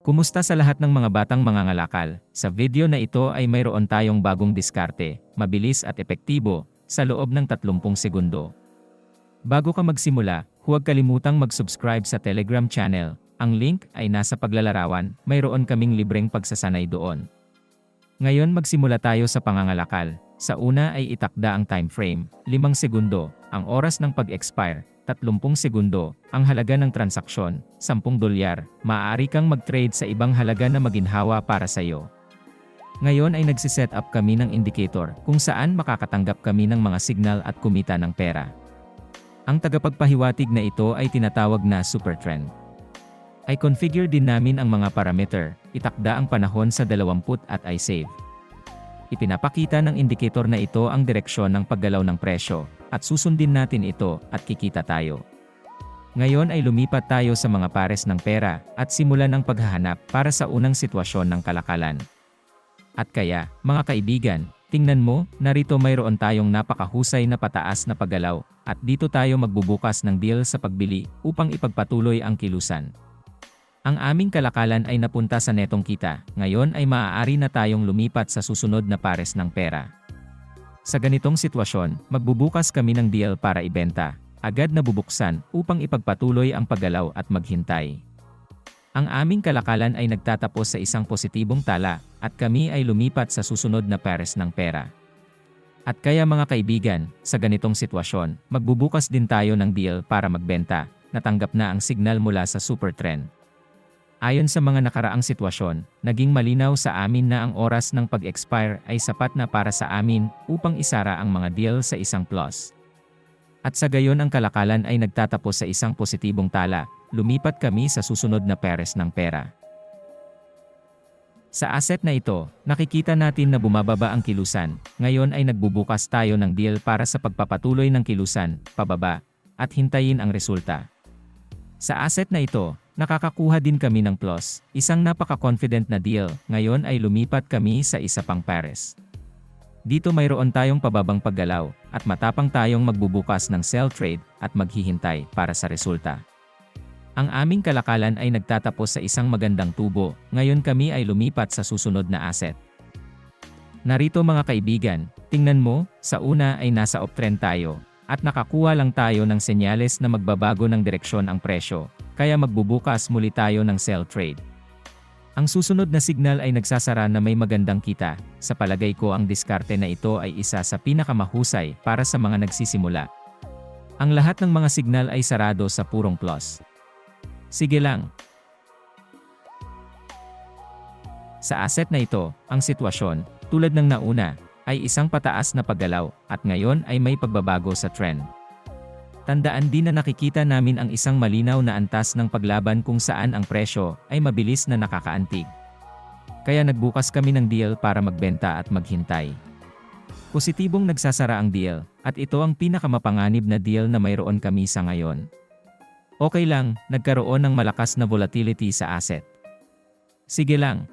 Kumusta sa lahat ng mga batang mangangalakal? Sa video na ito ay mayroon tayong bagong diskarte, mabilis at epektibo, sa loob ng 30 segundo. Bago ka magsimula, huwag kalimutang mag-subscribe sa Telegram channel. Ang link ay nasa paglalarawan, mayroon kaming libreng pagsasanay doon. Ngayon magsimula tayo sa pangangalakal. Sa una ay itakda ang time frame, 5 segundo, ang oras ng pag-expire, 30 segundo, ang halaga ng transaksyon, $10. Maaari kang mag-trade sa ibang halaga na maginhawa para sa iyo. Ngayon ay nagsiset up kami ng indicator kung saan makakatanggap kami ng mga signal at kumita ng pera. Ang tagapagpahiwatig na ito ay tinatawag na super trend. Ay configure din namin ang mga parameter, itakda ang panahon sa 20 at i-save. Ipinapakita ng indicator na ito ang direksyon ng paggalaw ng presyo, at susundin natin ito at kikita tayo. Ngayon ay lumipat tayo sa mga pares ng pera at simulan ang paghahanap para sa unang sitwasyon ng kalakalan. At kaya, mga kaibigan, tingnan mo, narito mayroon tayong napakahusay na pataas na paggalaw, at dito tayo magbubukas ng deal sa pagbili upang ipagpatuloy ang kilusan. Ang aming kalakalan ay napunta sa netong kita, ngayon ay maaari na tayong lumipat sa susunod na pares ng pera. Sa ganitong sitwasyon, magbubukas kami ng deal para ibenta, agad na bubuksan upang ipagpatuloy ang paggalaw at maghintay. Ang aming kalakalan ay nagtatapos sa isang positibong tala, at kami ay lumipat sa susunod na pares ng pera. At kaya mga kaibigan, sa ganitong sitwasyon, magbubukas din tayo ng deal para magbenta, natanggap na ang signal mula sa super trend. Ayon sa mga nakaraang sitwasyon, naging malinaw sa amin na ang oras ng pag-expire ay sapat na para sa amin upang isara ang mga deal sa isang plus. At sa gayon ang kalakalan ay nagtatapos sa isang positibong tala, lumipat kami sa susunod na pares ng pera. Sa asset na ito, nakikita natin na bumababa ang kilusan, ngayon ay nagbubukas tayo ng deal para sa pagpapatuloy ng kilusan, pababa, at hintayin ang resulta. Sa asset na ito, nakakakuha din kami ng plus, isang napaka-confident na deal, ngayon ay lumipat kami sa isa pang pares. Dito mayroon tayong pababang paggalaw, at matapang tayong magbubukas ng sell trade, at maghihintay para sa resulta. Ang aming kalakalan ay nagtatapos sa isang magandang tubo, ngayon kami ay lumipat sa susunod na asset. Narito mga kaibigan, tingnan mo, sa una ay nasa uptrend tayo, at nakakuha lang tayo ng senyales na magbabago ng direksyon ang presyo, kaya magbubukas muli tayo ng sell trade. Ang susunod na signal ay nagsasara na may magandang kita, sa palagay ko ang diskarte na ito ay isa sa pinakamahusay para sa mga nagsisimula. Ang lahat ng mga signal ay sarado sa purong plus. Sige lang. Sa asset na ito, ang sitwasyon, tulad ng nauna, ay isang pataas na paggalaw, at ngayon ay may pagbabago sa trend. Tandaan din na nakikita namin ang isang malinaw na antas ng paglaban kung saan ang presyo ay mabilis na nakakaantig. Kaya nagbukas kami ng deal para magbenta at maghintay. Positibong nagsasara ang deal, at ito ang pinakamapanganib na deal na mayroon kami sa ngayon. Okay lang, nagkaroon ng malakas na volatility sa asset. Sige lang.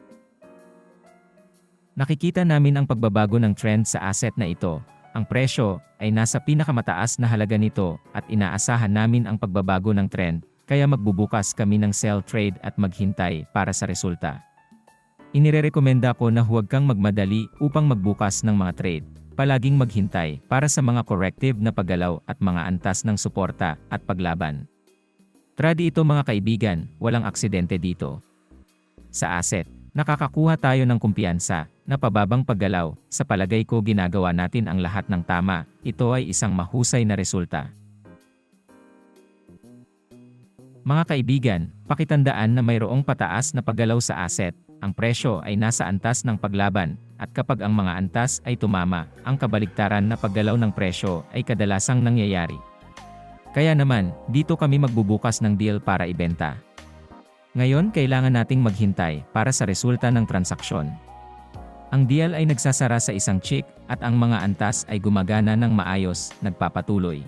Nakikita namin ang pagbabago ng trend sa asset na ito. Ang presyo ay nasa pinakamataas na halaga nito at inaasahan namin ang pagbabago ng trend, kaya magbubukas kami ng sell trade at maghintay para sa resulta. Inirerekomenda ko na huwag kang magmadali upang magbukas ng mga trade. Palaging maghintay para sa mga corrective na paggalaw at mga antas ng suporta at paglaban. Trade ito mga kaibigan, walang aksidente dito. Sa asset, nakakakuha tayo ng kumpiyansa na pababang paggalaw, sa palagay ko ginagawa natin ang lahat ng tama, ito ay isang mahusay na resulta. Mga kaibigan, pakitandaan na mayroong pataas na paggalaw sa asset, ang presyo ay nasa antas ng paglaban, at kapag ang mga antas ay tumama, ang kabaligtaran na paggalaw ng presyo ay kadalasang nangyayari. Kaya naman, dito kami magbubukas ng deal para ibenta. Ngayon kailangan nating maghintay para sa resulta ng transaksyon. Ang deal ay nagsasara sa isang chick, at ang mga antas ay gumagana ng maayos, nagpapatuloy.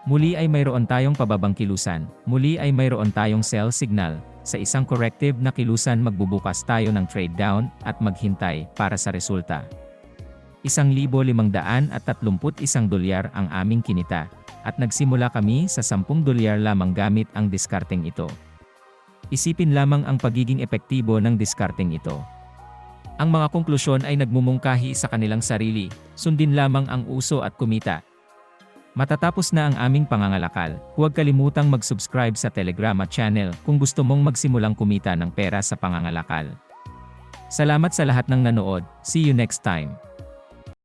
Muli ay mayroon tayong pababang kilusan, muli ay mayroon tayong sell signal, sa isang corrective na kilusan magbubukas tayo ng trade down, at maghintay para sa resulta. $1,531 ang aming kinita, at nagsimula kami sa $10 lamang gamit ang diskarteng ito. Isipin lamang ang pagiging epektibo ng diskarteng ito. Ang mga konklusyon ay nagmumungkahi sa kanilang sarili, sundin lamang ang uso at kumita. Matatapos na ang aming pangangalakal, huwag kalimutang mag-subscribe sa Telegram at channel kung gusto mong magsimulang kumita ng pera sa pangangalakal. Salamat sa lahat ng nanood, see you next time.